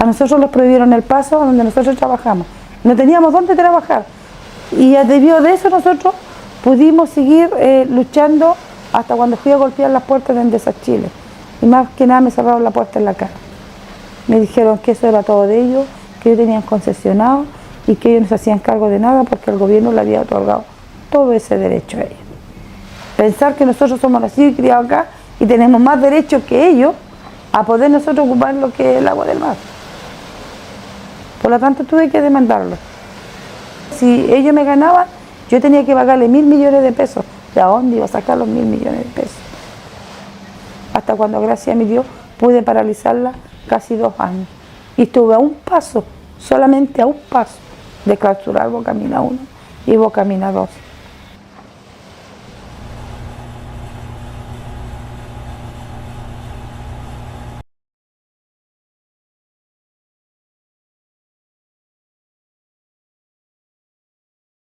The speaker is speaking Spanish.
nosotros nos prohibieron el paso a donde nosotros trabajamos. No teníamos dónde trabajar. Y debido de eso nosotros pudimos seguir luchando hasta cuando fui a golpear las puertas de Endesa Chile. Y más que nada me cerraron la puerta en la cara. Me dijeron que eso era todo de ellos, que ellos tenían concesionado y que ellos no se hacían cargo de nada porque el gobierno le había otorgado todo ese derecho a ellos. Pensar que nosotros somos nacidos y criados acá y tenemos más derechos que ellos a poder nosotros ocupar lo que es el agua del mar. Por lo tanto tuve que demandarlo. Si ellos me ganaban, yo tenía que pagarle 1.000 millones de pesos. ¿De dónde iba a sacar los 1.000 millones de pesos? Hasta cuando, gracias a mi Dios, pude paralizarla casi 2 años. Y estuve a un paso, solamente a un paso, de clausurar Bocamina 1 y Bocamina 2.